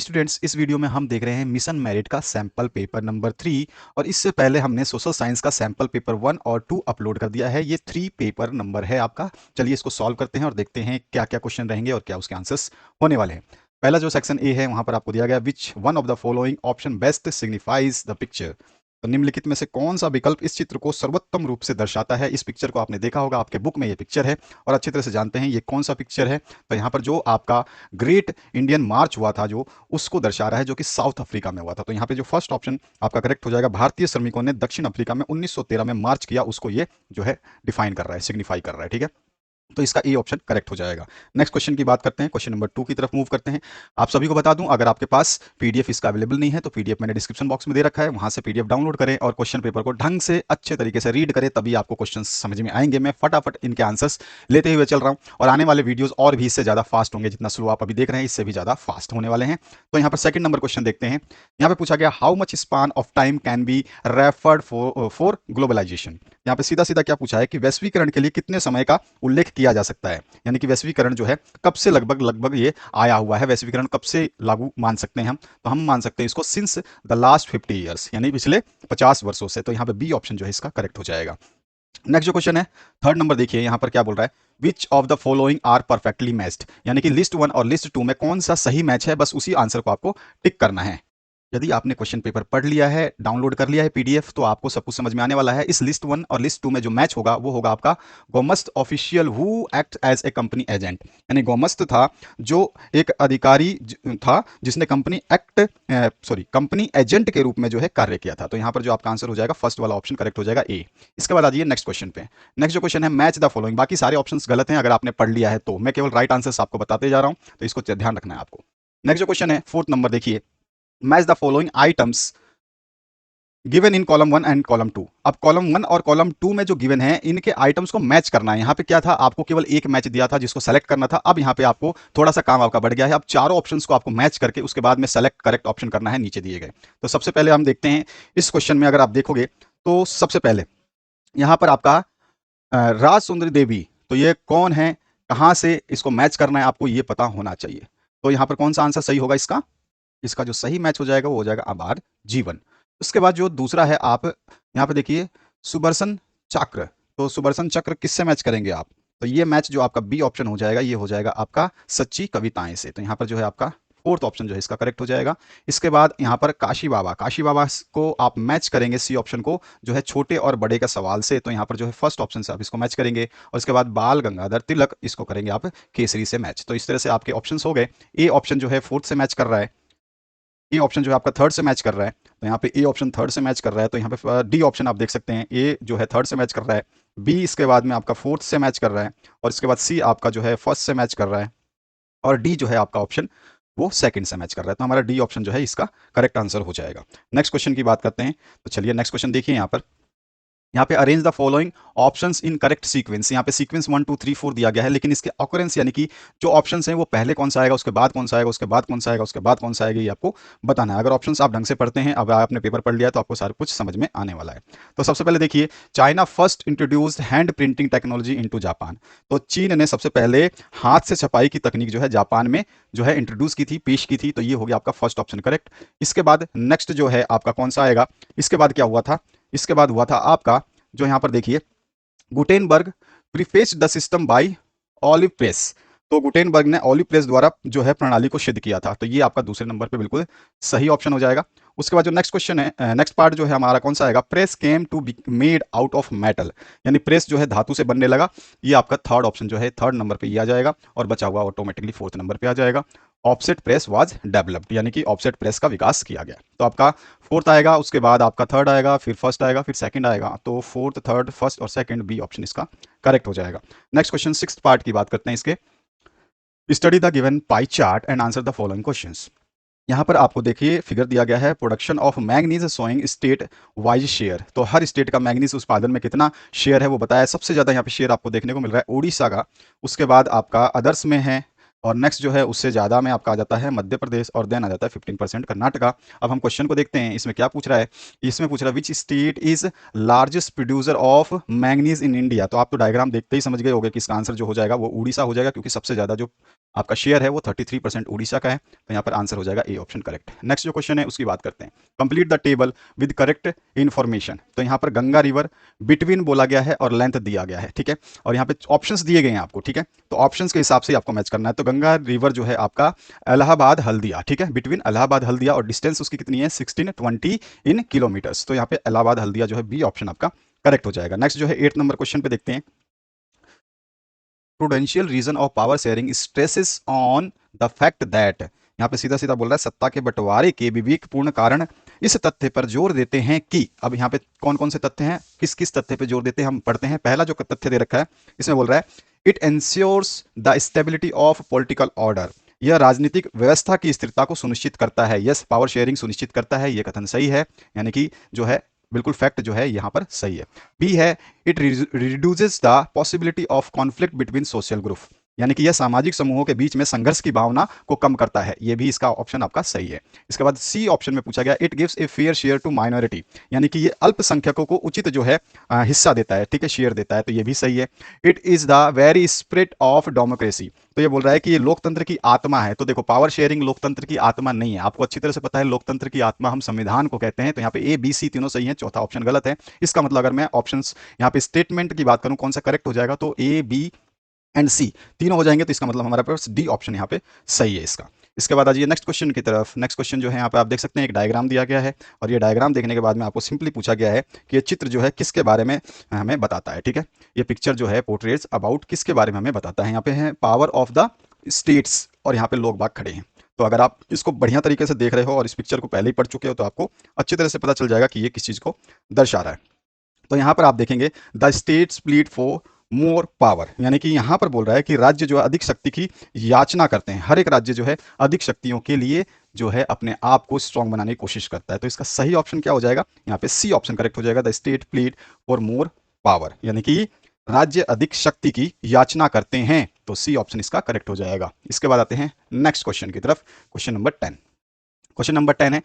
Students, इस video में हम देख रहे हैं मिशन मेरिट का सैंपल पेपर नंबर 3। और इससे पहले हमने सोशल साइंस का सैंपल पेपर 1 और 2 अपलोड कर दिया है। ये 3 पेपर नंबर है आपका। चलिए इसको सॉल्व करते हैं और देखते हैं क्या क्या क्वेश्चन रहेंगे और क्या उसके आंसर्स होने वाले हैं। पहला जो सेक्शन ए है वहां पर आपको दिया गया which one of the following option best signifies the picture. तो निम्नलिखित में से कौन सा विकल्प इस चित्र को सर्वोत्तम रूप से दर्शाता है। इस पिक्चर को आपने देखा होगा, आपके बुक में ये पिक्चर है और अच्छी तरह से जानते हैं ये कौन सा पिक्चर है। तो यहाँ पर जो आपका ग्रेट इंडियन मार्च हुआ था जो उसको दर्शा रहा है, जो कि साउथ अफ्रीका में हुआ था। तो यहाँ पे जो फर्स्ट ऑप्शन आपका करेक्ट हो जाएगा, भारतीय श्रमिकों ने दक्षिण अफ्रीका में 1913 में मार्च किया, उसको ये जो है डिफाइन कर रहा है, सिग्निफाई कर रहा है। ठीक है, तो इसका ए ऑप्शन करेक्ट हो जाएगा। नेक्स्ट क्वेश्चन की बात करते हैं, क्वेश्चन नंबर 2 की तरफ मूव करते हैं। आप सभी को बता दूं, अगर आपके पास पीडीएफ इसका अवेलेबल नहीं है तो पीडीएफ मैंने डिस्क्रिप्शन बॉक्स में दे रखा है, वहां से पीडीएफ डाउनलोड करें और क्वेश्चन पेपर को ढंग से अच्छे तरीके से रीड करें, तभी आपको क्वेश्चन समझ में आएंगे। मैं फटाफट इनके आंसर्स लेते हुए चल रहा हूं और आने वाले वीडियोस और भी इससे ज्यादा फास्ट होंगे। जितना स्लो आप अभी देख रहे हैं इससे भी ज्यादा फास्ट होने वाले हैं। तो यहाँ पर सेकंड नंबर क्वेश्चन देखते हैं। यहाँ पे पूछा गया how much span of time can be referred for globalisation. यहाँ पे सीधा सीधा क्या पूछा है कि वैश्वीकरण के लिए कितने समय का उल्लेख किया जा सकता है, यानी कि वैश्वीकरण जो है कब से लगभग लगभग ये आया हुआ है, वैश्वीकरण कब से लागू मान सकते हैं हम। तो हम मान सकते हैं इसको सिंस द लास्ट 50 ईयर्स, यानी पिछले 50 वर्षों से। तो यहाँ पे बी ऑप्शन जो है इसका करेक्ट हो जाएगा। नेक्स्ट जो क्वेश्चन है थर्ड नंबर, देखिए यहाँ पर क्या बोल रहा है, which of the following are perfectly matched, यानी कि लिस्ट 1 और लिस्ट 2 में कौन सा सही मैच है, बस उसी आंसर को आपको टिक करना है। यदि आपने क्वेश्चन पेपर पढ़ लिया है, डाउनलोड कर लिया है पीडीएफ, तो आपको सब कुछ समझ में आने वाला है। इस लिस्ट 1 और लिस्ट 2 में जो मैच होगा वो होगा आपका gomastha official who act as a company agent, यानी गोमस्त था जो एक अधिकारी था जिसने कंपनी एक्ट कंपनी एजेंट के रूप में जो है कार्य किया था। तो यहाँ पर जो आपका आंसर हो जाएगा फर्स्ट वाला ऑप्शन करेक्ट हो जाएगा ए। इसके बाद आ जाइए नेक्स्ट क्वेश्चन पे। नेक्स्ट जो क्वेश्चन है मैच द फॉलोइंग, बाकी सारे ऑप्शन गलत हैं अगर आपने पढ़ लिया है तो, मैं केवल राइट आंसर आपको बताते जा रहा हूं, तो इसको ध्यान रखना है आपको। नेक्स्ट जो क्वेश्चन है फोर्थ नंबर, देखिए match the following items given in column 1 and column 2। अब कॉलम 1 और कॉलम 2 में जो गिवन है इनके आइटम्स को मैच करना है। यहाँ पे क्या था, आपको केवल एक मैच दिया था जिसको सेलेक्ट करना था। अब यहाँ पे आपको थोड़ा सा काम आपका बढ़ गया है, अब चारों ऑप्शंस को आपको मैच करके उसके बाद में सेलेक्ट करेक्ट ऑप्शन करना है नीचे दिए गए। तो सबसे पहले हम देखते हैं इस क्वेश्चन में, अगर आप देखोगे तो सबसे पहले यहाँ पर आपका राज सुंदरी देवी, तो ये कौन है, कहाँ से इसको मैच करना है, आपको ये पता होना चाहिए। तो यहाँ पर कौन सा आंसर सही होगा इसका, इसका जो सही मैच हो जाएगा वो हो जाएगा आभार जीवन। उसके बाद जो दूसरा है, आप यहाँ पे देखिए सुदर्शन चक्र, तो सुदर्शन चक्र किससे मैच करेंगे आप, तो ये मैच जो आपका बी ऑप्शन हो जाएगा, ये हो जाएगा आपका सच्ची कविताएं से। तो यहाँ पर जो है आपका फोर्थ ऑप्शन जो है इसका करेक्ट हो जाएगा। इसके बाद यहाँ पर काशी बाबा, काशी बाबा को आप मैच करेंगे सी ऑप्शन को जो है छोटे और बड़े का सवाल से। तो यहाँ पर जो है फर्स्ट ऑप्शन से आप इसको मैच करेंगे और इसके बाद बाल गंगाधर तिलक, इसको करेंगे आप केसरी से मैच। तो इस तरह से आपके ऑप्शन हो गए। ए ऑप्शन जो है फोर्थ से मैच कर रहा है, ए ऑप्शन जो है आपका थर्ड से मैच कर रहा है, तो यहाँ पे ए ऑप्शन थर्ड से मैच कर रहा है। तो यहाँ पे डी ऑप्शन आप देख सकते हैं, ए जो है थर्ड से मैच कर रहा है, बी इसके बाद में आपका फोर्थ से मैच कर रहा है और इसके बाद सी आपका जो है फर्स्ट से मैच कर रहा है और डी जो है आपका ऑप्शन वो सेकंड से मैच कर रहा है। तो हमारा डी ऑप्शन जो है इसका करेक्ट आंसर हो जाएगा। नेक्स्ट क्वेश्चन की बात करते हैं, तो चलिए नेक्स्ट क्वेश्चन देखिए। यहाँ पे arrange the following options in correct sequence, यहाँ पे सीक्वेंस 1 2 3 4 दिया गया है, लेकिन इसके ऑकरेंस यानी कि जो ऑप्शंस हैं वो पहले कौन सा आएगा, उसके बाद कौन सा आएगा, उसके बाद कौन सा आएगा, उसके बाद कौन सा आएगा, ये आपको बताना है। अगर ऑप्शंस आप ढंग से पढ़ते हैं, अब आपने पेपर पढ़ लिया तो आपको सारा कुछ समझ में आने वाला है। तो सबसे पहले देखिए, China first introduced hand printing technology into Japan. तो चीन ने सबसे पहले हाथ से छपाई की तकनीक जो है जापान में जो है इंट्रोड्यूस की थी, पेश की थी। तो ये हो गया आपका फर्स्ट ऑप्शन करेक्ट। इसके बाद नेक्स्ट जो है आपका कौन सा आएगा, इसके बाद क्या हुआ था, इसके बाद हुआ था आपका जो यहाँ पर देखिए Gutenberg perfected the system by olive press. तो गुटेनबर्ग ने ऑलिव प्रेस द्वारा जो है प्रणाली को सिद्ध किया था। तो ये आपका दूसरे नंबर पे बिल्कुल सही ऑप्शन हो जाएगा। उसके बाद जो नेक्स्ट क्वेश्चन है, नेक्स्ट पार्ट जो है हमारा कौन सा आएगा, press came to be made out of metal, यानी प्रेस जो है धातु से बनने लगा। ये आपका थर्ड ऑप्शन जो है थर्ड नंबर पे ये आ जाएगा और बचा हुआ ऑटोमेटिकली फोर्थ नंबर पे आ जाएगा। ऑफसेट प्रेस वाज डेवलप्ड, यानी कि ऑफसेट प्रेस का विकास किया गया। तो आपका फोर्थ आएगा, उसके बाद आपका थर्ड आएगा, फिर फर्स्ट आएगा, फिर सेकंड आएगा। तो फोर्थ थर्ड फर्स्ट और सेकंड बी ऑप्शन इसका करेक्ट हो जाएगा। नेक्स्ट क्वेश्चन सिक्स्थ पार्ट की बात करते हैं इसके, study the given pie chart and answer the following questions. यहाँ पर आपको देखिए फिगर दिया गया है, production of manganese showing state wise share. तो हर स्टेट का मैग्नीज उत्पादन में कितना शेयर है वो बताया। सबसे ज्यादा यहाँ पे शेयर आपको देखने को मिल रहा है उड़ीसा का, उसके बाद आपका अदर्स में है, और नेक्स्ट जो है उससे ज़्यादा में आपका आ जाता है मध्य प्रदेश, और देन आ जाता है 15% कर्नाटका। अब हम क्वेश्चन को देखते हैं, इसमें क्या पूछ रहा है। इसमें पूछ रहा है which state is largest producer of manganese in India. तो आप तो डायग्राम देखते ही समझ गए होंगे कि इसका आंसर जो हो जाएगा वो उड़ीसा हो जाएगा, क्योंकि सबसे ज़्यादा जो आपका शेयर है वो 33% उड़ीसा का है। तो यहाँ पर आंसर हो जाएगा ए ऑप्शन करेक्ट। नेक्स्ट जो क्वेश्चन है उसकी बात करते हैं। Complete the table with correct information. तो यहाँ पर गंगा रिवर बिटवीन बोला गया है और लेंथ दिया गया है, ठीक है, और यहाँ पे ऑप्शंस दिए गए हैं आपको, ठीक है। तो ऑप्शंस के हिसाब से आपको मैच करना है। तो गंगा रिवर जो है आपका इलाहाबाद हल्दिया, ठीक है, बिटवीन इलाहाबाद हल्दिया, और डिस्टेंस उसकी कितनी है 1620 इन किलोमीटर्स। तो यहाँ पे इलाहाबाद हल्दिया जो है बी ऑप्शन आपका करेक्ट हो जाएगा। नेक्स्ट जो है 8 नंबर क्वेश्चन पे देखते हैं। Prudential reason of power sharing stresses on the fact that. यहाँ पे सीधा सीधा बोल रहा है सत्ता के बंटवारे के विवेकपूर्ण कारण इस तथ्य पर जोर देते हैं कि। अब यहाँ पे कौन कौन से तथ्य हैं, किस किस तथ्य पे जोर देते हैं हम पढ़ते हैं। पहला जो तथ्य दे रखा है इसमें बोल रहा है it ensures the stability of political order. यह राजनीतिक व्यवस्था की स्थिरता को सुनिश्चित करता है। यस, पावर शेयरिंग सुनिश्चित करता है, यह कथन सही है, यानी कि जो है बिल्कुल फैक्ट जो है यहाँ पर सही है। बी है it reduces the possibility of conflict between social group, यानी कि यह सामाजिक समूहों के बीच में संघर्ष की भावना को कम करता है, यह भी इसका ऑप्शन आपका सही है। इसके बाद सी ऑप्शन में पूछा गया it gives a fair share to minority, यानी कि ये अल्पसंख्यकों को उचित जो है हिस्सा देता है, ठीक है, शेयर देता है, तो ये भी सही है। It is the very spirit of democracy, तो ये बोल रहा है कि ये लोकतंत्र की आत्मा है। तो देखो पावर शेयरिंग लोकतंत्र की आत्मा नहीं है, आपको अच्छी तरह से पता है लोकतंत्र की आत्मा हम संविधान को कहते हैं। तो यहाँ पे ए बी सी तीनों सही है, चौथा ऑप्शन गलत है। इसका मतलब अगर मैं ऑप्शंस यहाँ पे स्टेटमेंट की बात करूं कौन सा करेक्ट हो जाएगा, तो ए बी एंड सी तीनों हो जाएंगे। तो इसका मतलब हमारे पास डी ऑप्शन यहाँ पे सही है इसका। इसके बाद आ जाइए नेक्स्ट क्वेश्चन की तरफ। नेक्स्ट क्वेश्चन जो है यहाँ पे आप देख सकते हैं एक डायग्राम दिया गया है, और ये डायग्राम देखने के बाद में आपको सिंपली पूछा गया है कि ये चित्र जो है किसके बारे में हमें बताता है, ठीक है। ये पिक्चर जो है पोर्ट्रेट्स अबाउट किसके बारे में हमें बताता है। यहाँ पे है पावर ऑफ द स्टेट्स, और यहाँ पे लोग बाग खड़े हैं। तो अगर आप इसको बढ़िया तरीके से देख रहे हो और इस पिक्चर को पहले ही पढ़ चुके हो तो आपको अच्छी तरह से पता चल जाएगा कि ये किस चीज़ को दर्शा रहा है। तो यहाँ पर आप देखेंगे the states plead for more power, यानी कि यहाँ पर बोल रहा है कि राज्य जो है अधिक शक्ति की याचना करते हैं। हर एक राज्य जो है अधिक शक्तियों के लिए जो है अपने आप को स्ट्रांग बनाने की कोशिश करता है। तो इसका सही ऑप्शन क्या हो जाएगा, यहाँ पे सी ऑप्शन करेक्ट हो जाएगा। The state plead for more power, यानी कि राज्य अधिक शक्ति की याचना करते हैं, तो सी ऑप्शन इसका करेक्ट हो जाएगा। इसके बाद आते हैं नेक्स्ट क्वेश्चन की तरफ। Question number 10। क्वेश्चन नंबर 10 है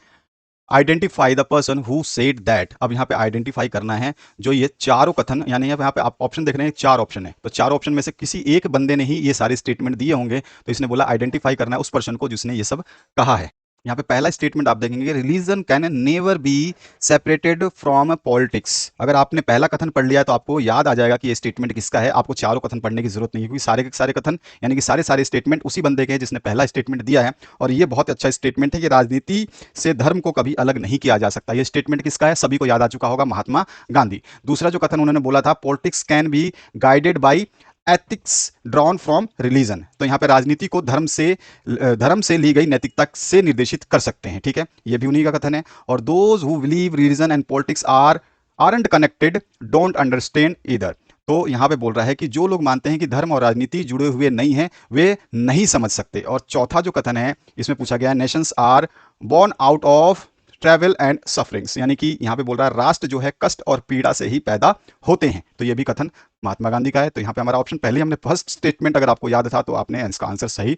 identify the person who said that. अब यहाँ पे आइडेंटिफाई करना है जो ये चारों कथन, यानी यहाँ पे आप ऑप्शन देख रहे हैं, चार ऑप्शन है, तो चार ऑप्शन में से किसी एक बंदे ने ही ये सारे स्टेटमेंट दिए होंगे। तो इसने बोला आइडेंटिफाई करना है उस पर्सन को जिसने ये सब कहा है। यहाँ पे पहला स्टेटमेंट आप देखेंगे religion can never be separated from politics. अगर आपने पहला कथन पढ़ लिया है तो आपको याद आ जाएगा कि ये स्टेटमेंट किसका है, आपको चारों कथन पढ़ने की जरूरत नहीं है, क्योंकि सारे के सारे कथन यानी कि सारे सारे स्टेटमेंट उसी बंदे के हैं जिसने पहला स्टेटमेंट दिया है। और ये बहुत अच्छा स्टेटमेंट है कि राजनीति से धर्म को कभी अलग नहीं किया जा सकता। ये स्टेटमेंट किसका है, सभी को याद आ चुका होगा, महात्मा गांधी। दूसरा जो कथन उन्होंने बोला था politics can be guided by ethics drawn from religion, तो यहाँ पे राजनीति को धर्म से ली गई नैतिकता से निर्देशित कर सकते हैं, ठीक है, ये भी उन्हीं का कथन है। और those who believe religion and politics aren't connected don't understand either. तो यहाँ पे बोल रहा है कि जो लोग मानते हैं कि धर्म और राजनीति जुड़े हुए नहीं हैं वे नहीं समझ सकते। और चौथा जो कथन है इसमें पूछा गया है nations are born out of travel and sufferings, यानी कि यहाँ पे बोल रहा है राष्ट्र जो है कष्ट और पीड़ा से ही पैदा होते हैं। तो ये भी कथन महात्मा गांधी का है। तो यहाँ पे हमारा ऑप्शन पहले हमने फर्स्ट स्टेटमेंट अगर आपको याद था तो आपने इसका आंसर सही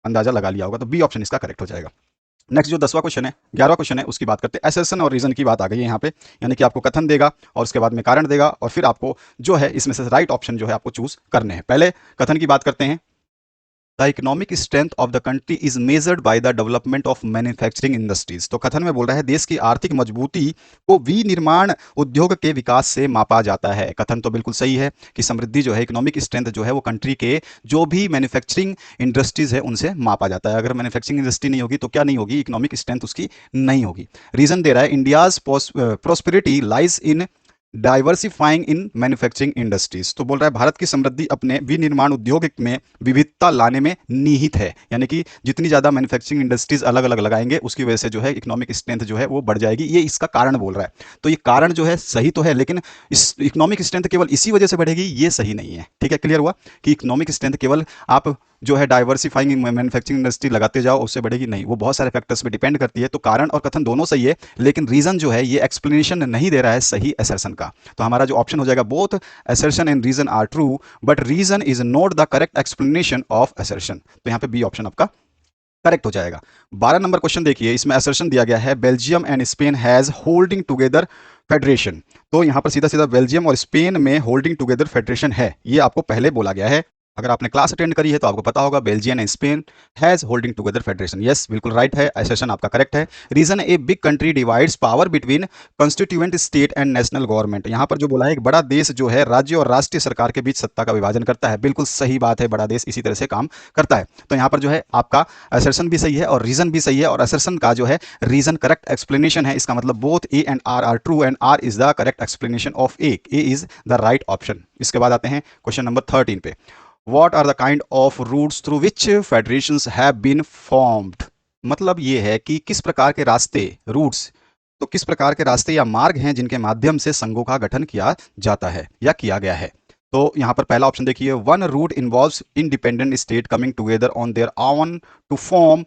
अंदाजा लगा लिया होगा, तो बी ऑप्शन इसका करेक्ट हो जाएगा। नेक्स्ट जो 10वां क्वेश्चन है, 11वां क्वेश्चन है, उसकी बात करते हैं। एसेसन और रीजन की बात आ गई है यहाँ पे, यानी कि आपको कथन देगा और उसके बाद में कारण देगा, और फिर आपको जो है इसमें से राइट ऑप्शन जो है आपको चूज करने हैं। पहले कथन की बात करते हैं। The economic strength of the country is measured by the development of manufacturing industries. तो कथन में बोल रहा है देश की आर्थिक मजबूती को विनिर्माण उद्योग के विकास से मापा जाता है। कथन तो बिल्कुल सही है कि समृद्धि जो है, इकोनॉमिक स्ट्रेंथ जो है वो कंट्री के जो भी मैन्युफैक्चरिंग इंडस्ट्रीज है उनसे मापा जाता है। अगर मैन्युफैक्चरिंग इंडस्ट्री नहीं होगी तो क्या नहीं होगी, इकोनॉमिक स्ट्रेंथ उसकी नहीं होगी। रीजन दे रहा है India's prosperity lies in diversifying in manufacturing industries. तो बोल रहा है भारत की समृद्धि अपने विनिर्माण उद्योग में विविधता लाने में निहित है, यानी कि जितनी ज्यादा मैन्युफैक्चरिंग इंडस्ट्रीज अलग अलग लगाएंगे उसकी वजह से जो है इकोनॉमिक स्ट्रेंथ जो है वो बढ़ जाएगी, ये इसका कारण बोल रहा है। तो ये कारण जो है सही तो है, लेकिन इस इकोनॉमिक स्ट्रेंथ केवल इसी वजह से बढ़ेगी ये सही नहीं है, ठीक है। क्लियर हुआ कि इकोनॉमिक स्ट्रेंथ केवल आप जो है डाइवर्सिफाइंग मैन्युफैक्चरिंग इंडस्ट्री लगाते जाओ उससे बढ़ेगी, नहीं, वो बहुत सारे फैक्टर्स पे डिपेंड करती है। तो कारण और कथन दोनों सही है, लेकिन रीजन जो है ये एक्सप्लेनेशन नहीं दे रहा है सही असर्शन का। तो हमारा जो ऑप्शन हो जाएगा, both assertion and reason are true but reason is not the correct explanation of assertion. तो यहाँ पे बी ऑप्शन आपका करेक्ट हो जाएगा। 12 नंबर क्वेश्चन देखिए, इसमें असर्शन दिया गया है Belgium and Spain has holding together federation. तो यहां पर सीधा सीधा बेल्जियम और स्पेन में होल्डिंग टुगेदर फेडरेशन है, ये आपको पहले बोला गया है। अगर आपने क्लास अटेंड करी है तो आपको पता होगा Belgium and Spain has holding together federation. Yes, बिल्कुल राइट है, असर्शन आपका करेक्ट है। Reason, a big country divides power between constituent state and national government. यहां पर जो बोला है, एक बड़ा देश जो है राज्य और राष्ट्रीय सरकार के बीच सत्ता का विभाजन करता है। बिल्कुल सही बात है, बड़ा देश इसी तरह से काम करता है। तो यहां पर जो है आपका असर्शन भी सही है और रीजन भी सही है, और असर्शन का जो है रीजन करेक्ट एक्सप्लेनेशन है। इसका मतलब both A and R true and R is the correct explanation of A is the right option. इसके बाद आते हैं क्वेश्चन नंबर 13 पे। What are the kind of routes through which federations have been formed? मतलब ये है कि किस प्रकार के रास्ते, रूट्स, तो किस प्रकार के रास्ते या मार्ग हैं जिनके माध्यम से संघों का गठन किया जाता है या किया गया है। तो यहाँ पर पहला ऑप्शन देखिए, one route involves independent state coming together on their own to form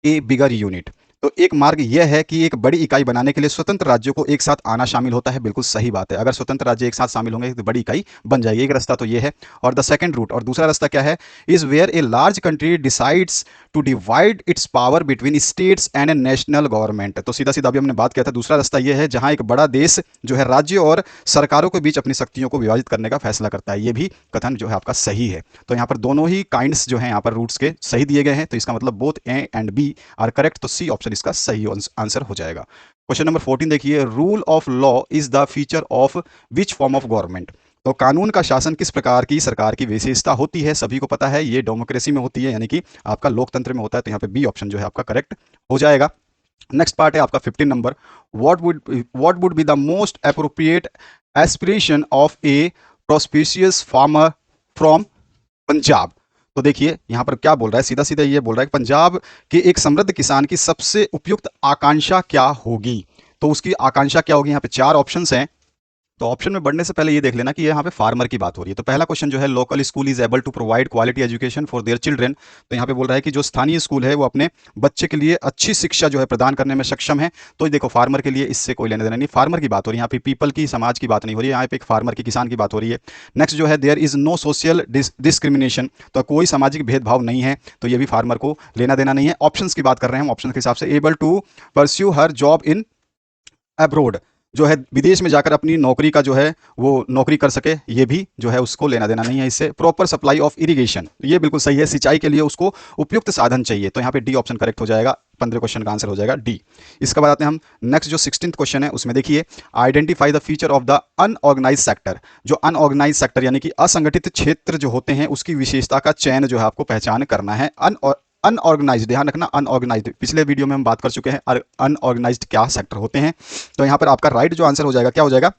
a bigger unit. तो एक मार्ग यह है कि एक बड़ी इकाई बनाने के लिए स्वतंत्र राज्यों को एक साथ आना शामिल होता है। बिल्कुल सही बात है, अगर स्वतंत्र राज्य एक साथ शामिल होंगे तो बड़ी इकाई बन जाएगी। एक रास्ता तो ये है। और द सेकंड रूट, और दूसरा रास्ता क्या है, is where a large country decides to divide its power between states and a national government. तो सीधा सीधा अभी हमने बात किया था, दूसरा रास्ता यह है जहां एक बड़ा देश जो है राज्य और सरकारों के बीच अपनी शक्तियों को विभाजित करने का फैसला करता है। ये भी कथन जो है आपका सही है। तो यहाँ पर दोनों ही काइंड्स जो है यहाँ पर रूट्स के सही दिए गए हैं। तो इसका मतलब both A and B are correct. तो सी ऑप्शन इसका सही आंसर हो जाएगा। क्वेश्चन नंबर 14 देखिए, rule of law is the feature of which form of government. तो कानून का शासन किस प्रकार की सरकार की विशेषता होती है, सभी को पता है ये डेमोक्रेसी में होती है, यानी कि आपका लोकतंत्र में होता है। तो यहाँ पे बी ऑप्शन जो है आपका करेक्ट हो जाएगा। नेक्स्ट पार्ट है आपका 15 number, what would be the most appropriate aspiration of a prosperous farmer from Punjab. तो देखिए यहां पर क्या बोल रहा है, सीधा सीधा ये बोल रहा है कि पंजाब के एक समृद्ध किसान की सबसे उपयुक्त आकांक्षा क्या होगी। तो उसकी आकांक्षा क्या होगी, यहाँ पे 4 ऑप्शंस हैं। तो ऑप्शन में बढ़ने से पहले ये देख लेना कि यहाँ पे फार्मर की बात हो रही है। तो पहला क्वेश्चन जो है, local school is able to provide quality education for their children. तो यहाँ पे बोल रहा है कि जो स्थानीय स्कूल है वो अपने बच्चे के लिए अच्छी शिक्षा जो है प्रदान करने में सक्षम है। तो देखो फार्मर के लिए इससे कोई लेने देना नहीं, फार्मर की बात हो रही है यहाँ पे, पीपल की, समाज की बात नहीं हो रही है, यहाँ पे एक फार्मर की, किसान की बात हो रही है। नेक्स्ट जो है, there is no social discrimination. तो कोई सामाजिक भेदभाव नहीं है, तो ये भी फार्मर को लेना देना नहीं है। ऑप्शन की बात कर रहे हैं हम, ऑप्शन के हिसाब से, able to pursue her job in abroad, जो है विदेश में जाकर अपनी नौकरी का जो है वो नौकरी कर सके, ये भी जो है उसको लेना देना नहीं है इससे। प्रॉपर सप्लाई ऑफ इरिगेशन, ये बिल्कुल सही है, सिंचाई के लिए उसको उपयुक्त साधन चाहिए। तो यहाँ पे डी ऑप्शन करेक्ट हो जाएगा, 15 क्वेश्चन का आंसर हो जाएगा डी। इसके बाद आते हैं हम नेक्स्ट जो 16th क्वेश्चन है, उसमें देखिए, identify the feature of the unorganised sector. जो अनऑर्गेनाइज सेक्टर यानी कि असंगठित क्षेत्र जो होते हैं, उसकी विशेषता का चयन जो है आपको पहचान करना है। अनऑर्गेनाइज्ड, ध्यान रखना अनऑर्गेनाइज्ड, पिछले वीडियो में हम बात कर चुके हैं अनऑर्गेनाइज्ड क्या सेक्टर होते हैं। तो यहाँ पर आपका राइट जो आंसर हो जाएगा क्या हो जाएगा,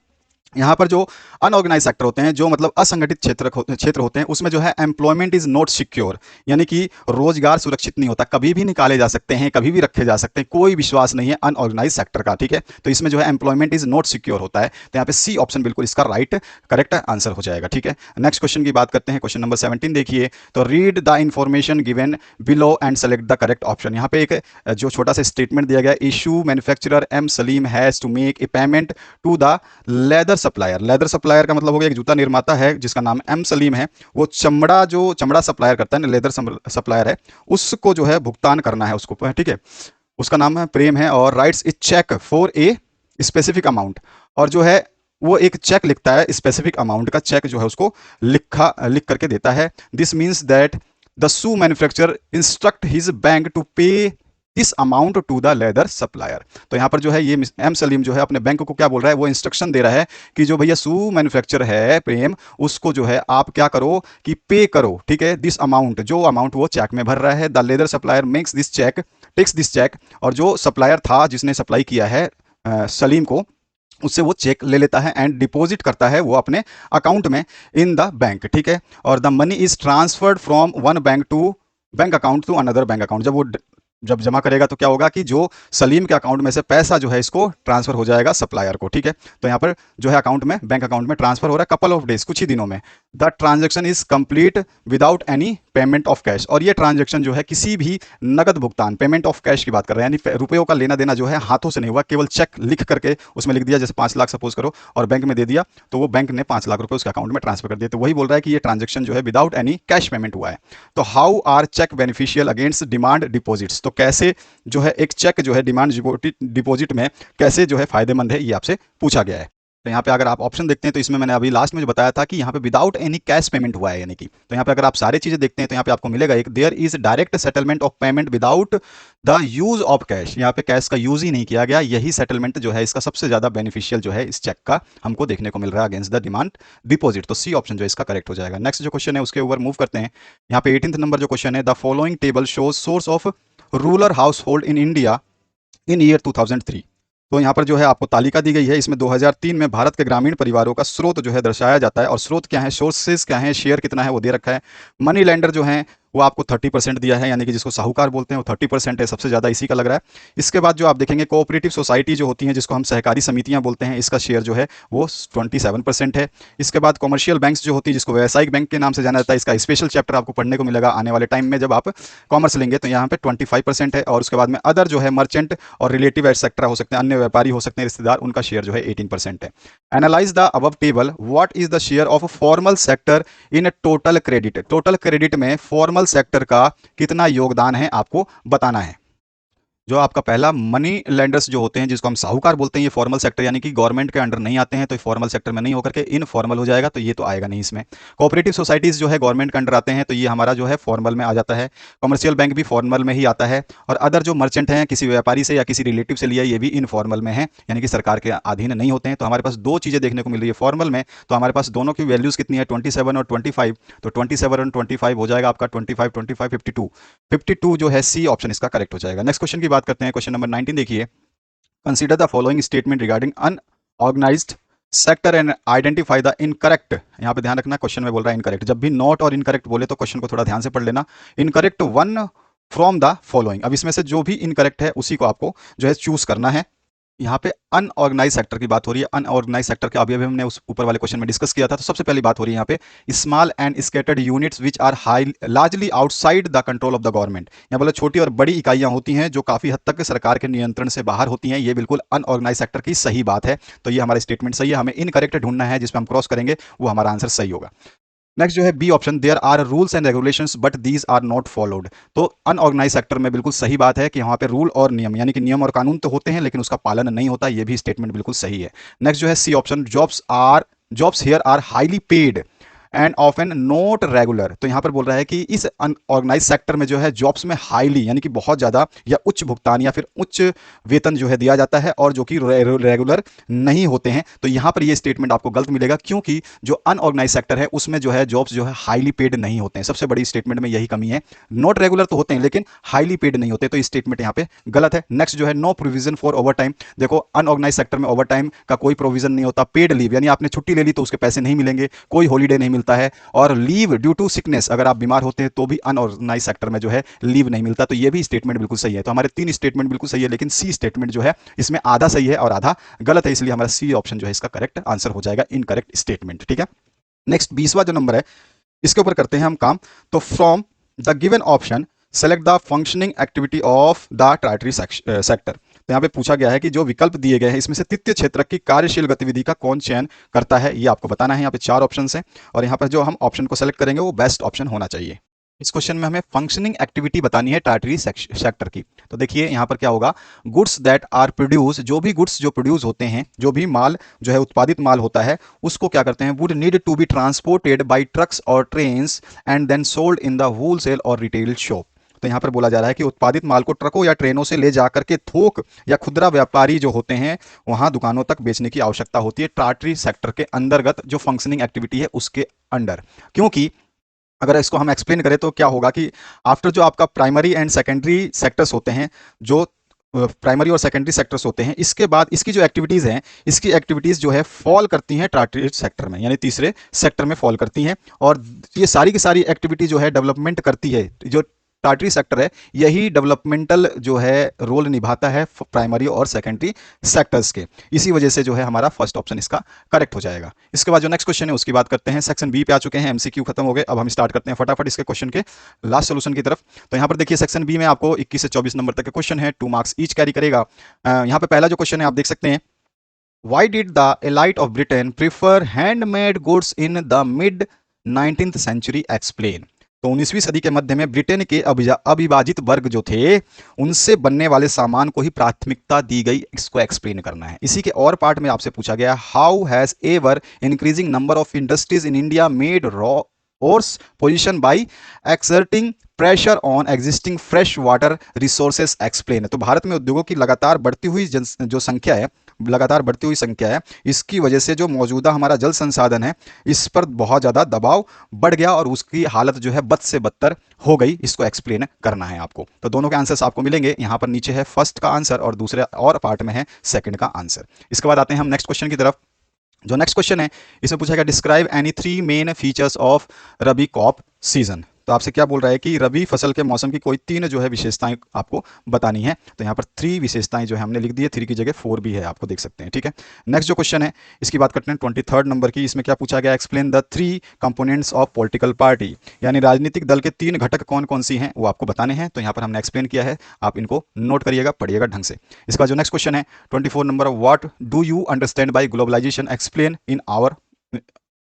यहाँ पर जो अनऑर्गेनाइज सेक्टर होते हैं, जो मतलब असंगठित क्षेत्र होते हैं, उसमें जो है एम्प्लॉयमेंट इज नॉट सिक्योर, यानी कि रोजगार सुरक्षित नहीं होता, कभी भी निकाले जा सकते हैं, कभी भी रखे जा सकते हैं, कोई विश्वास नहीं है अनऑर्गेनाइज सेक्टर का। ठीक है, तो इसमें जो है एम्प्लॉयमेंट इज नॉट सिक्योर होता है। तो यहाँ पे सी ऑप्शन बिल्कुल इसका राइट करेक्ट आंसर हो जाएगा। ठीक है, नेक्स्ट क्वेश्चन की बात करते हैं, क्वेश्चन नंबर 17 देखिए। तो read the information given below and select the correct option. यहाँ पे एक जो छोटा सा स्टेटमेंट दिया गया, a shoe manufacturer M Salim has to make a payment to the leather supplier. Leather supplier का मतलब हो गया एक जूता निर्माता है जिसका नाम एम सलीम है, वो चमड़ा सप्लायर करता है ना, लेदर सप्लायर है, उसको जो है भुगतान करना है उसको। ठीक है, उसका नाम है प्रेम है, और writes a cheque for a specific amount, और जो है वो एक चेक लिखता है, स्पेसिफिक अमाउंट का चेक जो है उसको लिख करके देता है। This means that the shoe manufacturer instruct his bank to pay this amount to the leather supplier. तो यहाँ पर जो है ये एम सलीम जो है अपने बैंक को क्या बोल रहा है, वो इंस्ट्रक्शन दे रहा है कि जो भैया शू मैन्युफैक्चर है प्रेम, उसको जो है आप क्या करो कि पे करो। ठीक है, दिस अमाउंट, जो अमाउंट वो चेक में भर रहा है, the leather supplier makes this cheque, takes this cheque, और जो सप्लायर था जिसने सप्लाई किया है सलीम को, उससे वो चेक ले लेता है एंड डिपॉजिट करता है वो अपने अकाउंट में इन द बैंक। ठीक है, और the money is transferred from one bank account to another bank account. जब जमा करेगा तो क्या होगा कि जो सलीम के अकाउंट में से पैसा जो है इसको ट्रांसफर हो जाएगा सप्लायर को। ठीक है, तो यहाँ पर जो है अकाउंट में, बैंक अकाउंट में ट्रांसफर हो रहा है कपल ऑफ डेज, कुछ ही दिनों में। The transaction is complete without any payment of cash, और ये ट्रांजैक्शन जो है किसी भी नगद भुगतान, पेमेंट ऑफ कैश की बात कर रहे हैं, यानी रुपयों का लेना देना जो है हाथों से नहीं हुआ, केवल चेक लिख करके उसमें लिख दिया, जैसे 5 लाख सपोज करो और बैंक में दे दिया, तो वो बैंक ने 5 लाख रुपए उसके अकाउंट में ट्रांसफर कर दिए, तो वही बोल रहा है कि ये ट्रांजैक्शन जो है विदाउट एनी कैश पेमेंट हुआ है। तो how are cheque beneficial against demand deposits, तो कैसे जो है एक चेक जो है डिमांड डिपॉजिट में कैसे जो है फायदेमंद है, ये आपसे पूछा गया है। तो यहाँ पे अगर आप ऑप्शन देखते हैं तो इसमें मैंने अभी लास्ट में जो बताया था कि यहाँ पे विदाउट एनी कैश पेमेंट हुआ है, यानी कि तो यहाँ पे अगर आप सारी चीजें देखते हैं तो यहाँ पे आपको मिलेगा एक there is direct settlement of payment without the use of cash, यहाँ पे कैश का यूज ही नहीं किया गया, यही सेटलमेंट जो है इसका सबसे ज्यादा बेनिफिशियल जो है इस चेक का हमको देखने को मिल रहा है अगेंस्ट द डिमांड डिपॉजिट। तो सी ऑप्शन जो है इसका करेक्ट हो जाएगा। नेक्स्ट जो क्वेश्चन है उसके ऊपर मूव करते हैं। यहाँ पे 18th नंबर जो क्वेश्चन है, the following table shows source of rural house hold in India in year 2003। तो यहाँ पर जो है आपको तालिका दी गई है, इसमें 2003 में भारत के ग्रामीण परिवारों का स्रोत जो है दर्शाया जाता है, और स्रोत क्या है, सोर्सेज क्या है, शेयर कितना है वो दे रखा है। मनी लेंडर जो है वो आपको 30% दिया है, यानी कि जिसको साहूकार बोलते हैं वो 30% है, सबसे ज़्यादा इसी का लग रहा है। इसके बाद जो आप देखेंगे कोऑपरेटिव सोसाइटी जो होती हैं, जिसको हम सहकारी समितियां बोलते हैं, इसका शेयर जो है वो 27% है। इसके बाद कॉमर्शियल बैंक्स जो होती है, जिसको व्यावसायिक बैंक के नाम से जाना जाता है, इसका स्पेशल चैप्टर आपको पढ़ने को मिलेगा आने वाले टाइम में जब आप कॉमर्स लेंगे, तो यहाँ पे 25% है। और उसके बाद में अदर जो है मर्चेंट और रिलेटिव एटसेट्रा हो सकते हैं, अन्य व्यापारी हो सकते हैं, रिश्तेदार, उनका शेयर जो है 18% है। Analyse the above table, what is the share of formal sector in total credit, total credit में फॉर्मल सेक्टर का कितना योगदान है आपको बताना है। जो आपका पहला मनी लेंडर्स जो होते हैं, जिसको हम साहूकार बोलते हैं, ये फॉर्मल सेक्टर यानी कि गवर्नमेंट के अंडर नहीं आते हैं, तो फॉर्मल सेक्टर में नहीं होकर के इनफॉर्मल हो जाएगा, तो ये तो आएगा नहीं इसमें। कोऑपरेटिव सोसाइटीज जो है गवर्नमेंट के अंडर आते हैं, तो ये हमारा जो है फॉर्मल में आ जाता है। कमर्शियल बैंक भी फॉर्मल में ही आता है, और अदर जो मर्चेंट हैं किसी व्यापारी से या किसी रिलेटिव से लिया, ये भी इनफॉर्मल में है, यानी कि सरकार के अधीन नहीं होते हैं। तो हमारे पास दो चीजें देखने को मिल रही है फॉर्मल में, तो हमारे पास दोनों की वैल्यूज कितनी है, 27 और 25, तो 27 और 25 हो जाएगा आपका 25 25 52 जो है सी ऑप्शन इसका करेक्ट हो जाएगा। नेक्स्ट क्वेश्चन की बात करते हैं, क्वेश्चन नंबर 19 देखिए। Consider the following statement regarding unorganised sector and identify the incorrect, यहाँ पे ध्यान रखना क्वेश्चन में बोल रहा है इनकरेक्ट, जब भी नॉट और इनकरेक्ट बोले तो क्वेश्चन को थोड़ा ध्यान से पढ़ लेना। Incorrect one from the following, अब इसमें से जो भी इनकरेक्ट है उसी को आपको जो है चूज करना है। यहाँ पे अनऑर्गेनाइज सेक्टर की बात हो रही है। अनऑर्गेनाइज सेक्टर के अभी अभी हमने उस ऊपर वाले क्वेश्चन में डिस्कस किया था, तो सबसे पहली बात हो रही है यहाँ पे small and scattered units which are high largely outside the control of the government, यहाँ बोले छोटी और बड़ी इकाइयां होती हैं जो काफी हद तक सरकार के नियंत्रण से बाहर होती हैं, ये बिल्कुल अनऑर्गेनाइज सेक्टर की सही बात है। तो ये हमारा स्टेटमेंट सही है, हमें इनकरेक्ट ढूंढना है, जिसमें हम क्रॉस करेंगे वो हमारा आंसर सही होगा। नेक्स्ट जो है B option, there are rules and regulations but these are not followed, तो अनऑर्गेनाइज सेक्टर में बिल्कुल सही बात है कि वहां पे रूल और नियम यानी कि नियम और कानून तो होते हैं लेकिन उसका पालन नहीं होता, ये भी स्टेटमेंट बिल्कुल सही है। नेक्स्ट जो है C option, jobs here are highly paid and often not regular, तो यहां पर बोल रहा है कि इस अनऑर्गेनाइज सेक्टर में जो है जॉब्स में हाईली यानी कि बहुत ज्यादा या उच्च भुगतान या फिर उच्च वेतन जो है दिया जाता है, और जो कि रेगुलर नहीं होते हैं। तो यहां पर ये स्टेटमेंट आपको गलत मिलेगा, क्योंकि जो अनऑर्गेनाइज सेक्टर है उसमें जो है जॉब्स जो है हाईली पेड नहीं होते हैं, सबसे बड़ी स्टेटमेंट में यही कमी है। नॉट रेगुलर तो होते हैं लेकिन हाईली पेड नहीं होते, तो ये स्टेटमेंट यहाँ पे गलत है। नेक्स्ट जो है no provision for overtime, देखो अनऑर्गेनाइज सेक्टर में ओवर टाइम का कोई प्रोविजन नहीं होता। पेड लीव यानी आपने छुट्टी ले ली तो उसके पैसे नहीं मिलेंगे, कोई हॉलीडे नहीं मिलता है, और लीव ड्यू टू सिकनेस, अगर आप बीमार होते हैं तो भी अनऑर्गेनाइज सेक्टर में जो है लीव नहीं मिलता। तो ये भी स्टेटमेंट बिल्कुल सही है। तो हमारे तीन स्टेटमेंट बिल्कुल सही है, लेकिन सी स्टेटमेंट जो है इसमें आधा सही है और आधा गलत है, इसलिए हमारा सी ऑप्शन जो है इसका करेक्ट आंसर हो जाएगा, इनकरेक्ट स्टेटमेंट। ठीक है, नेक्स्ट 20वां जो नंबर है इसके ऊपर करते हैं हम काम। तो from the given option select the functioning activity of the tertiary sector, तो यहाँ पे पूछा गया है कि जो विकल्प दिए गए हैं इसमें से तृतीय क्षेत्र की कार्यशील गतिविधि का कौन चयन करता है, ये आपको बताना है। यहाँ पे 4 ऑप्शन हैं और यहाँ पर जो हम ऑप्शन को सेलेक्ट करेंगे वो बेस्ट ऑप्शन होना चाहिए। इस क्वेश्चन में हमें फंक्शनिंग एक्टिविटी बतानी है टर्टियरी सेक्टर की। तो देखिए यहाँ पर क्या होगा, गुड्स दैट आर प्रोड्यूस, जो भी गुड्स जो प्रोड्यूस होते हैं, जो भी माल जो है उत्पादित माल होता है, उसको क्या करते हैं, would need to be transported by trucks और trains and then sold in the wholesale और रिटेल शॉप। तो यहाँ पर बोला जा रहा है कि उत्पादित माल को ट्रकों या ट्रेनों से ले जाकर के थोक या खुदरा व्यापारी जो होते हैं वहां दुकानों तक बेचने की आवश्यकता होती है टर्टियरी सेक्टर के अंतर्गत, जो फंक्शनिंग एक्टिविटी है उसके अंडर। क्योंकि अगर इसको हम एक्सप्लेन करें तो क्या होगा कि आफ्टर जो आपका प्राइमरी एंड सेकेंडरी सेक्टर्स होते हैं, जो प्राइमरी और सेकेंडरी सेक्टर्स होते हैं, इसके बाद इसकी जो एक्टिविटीज हैं, इसकी एक्टिविटीज जो है फॉल करती हैं टर्टियरी सेक्टर में, यानी तीसरे सेक्टर में फॉल करती हैं। और ये सारी की सारी एक्टिविटी जो है डेवलपमेंट करती है, जो टार्टरी सेक्टर है, यही डेवलपमेंटल जो है रोल निभाता है प्राइमरी और सेकेंडरी सेक्टर्स के। इसी वजह से जो है हमारा फर्स्ट ऑप्शन इसका करेक्ट हो जाएगा। इसके बाद जो नेक्स्ट क्वेश्चन है उसकी बात करते हैं। सेक्शन बी पे आ चुके हैं, एमसीक्यू खत्म हो गए। अब हम स्टार्ट करते हैं फटाफट इसके क्वेश्चन के लास्ट सोल्यूशन की तरफ। तो यहाँ पर देखिए सेक्शन बी में आपको 21 से 24 नंबर तक के क्वेश्चन है, 2 मार्क्स ईच कैरी करेगा। यहाँ पे पहला जो क्वेश्चन है आप देख सकते हैं, Why did the elite of Britain prefer handmade goods in the mid 19th century? Explain। तो 19वीं सदी के मध्य में ब्रिटेन के अविभाजित वर्ग जो थे उनसे बनने वाले सामान को ही प्राथमिकता दी गई, इसको एक्सप्लेन करना है। इसी के और पार्ट में आपसे पूछा गया, how has ever increasing number of industries in India made raw ores position by exerting pressure on existing fresh water resources explain. तो भारत में उद्योगों की लगातार बढ़ती हुई जो संख्या है, लगातार बढ़ती हुई संख्या है, इसकी वजह से जो मौजूदा हमारा जल संसाधन है इस पर बहुत ज़्यादा दबाव बढ़ गया और उसकी हालत जो है बद से बदतर हो गई, इसको एक्सप्लेन करना है आपको। तो दोनों के आंसर्स आपको मिलेंगे, यहाँ पर नीचे है फर्स्ट का आंसर और दूसरे और पार्ट में है सेकंड का आंसर। इसके बाद आते हैं हम नेक्स्ट क्वेश्चन की तरफ। जो नेक्स्ट क्वेश्चन है इसमें पूछा गया, describe any 3 main features of rabi crop season. तो आपसे क्या बोल रहा है कि रबी फसल के मौसम की कोई 3 जो है विशेषताएं आपको बतानी है। तो यहाँ पर 3 विशेषताएं जो है हमने लिख दी है, 3 की जगह 4 भी है, आपको देख सकते हैं, ठीक है। नेक्स्ट जो क्वेश्चन है इसकी बात करते हैं 23rd नंबर की। इसमें क्या पूछा गया, explain the 3 components of political party, यानी राजनीतिक दल के 3 घटक कौन कौन सी हैं वो आपको बताने हैं। तो यहाँ पर हमने एक्सप्लेन किया है, आप इनको नोट करिएगा, पढ़िएगा ढंग से। इसका जो नेक्स्ट क्वेश्चन है 24 number, what do you understand by globalisation, explain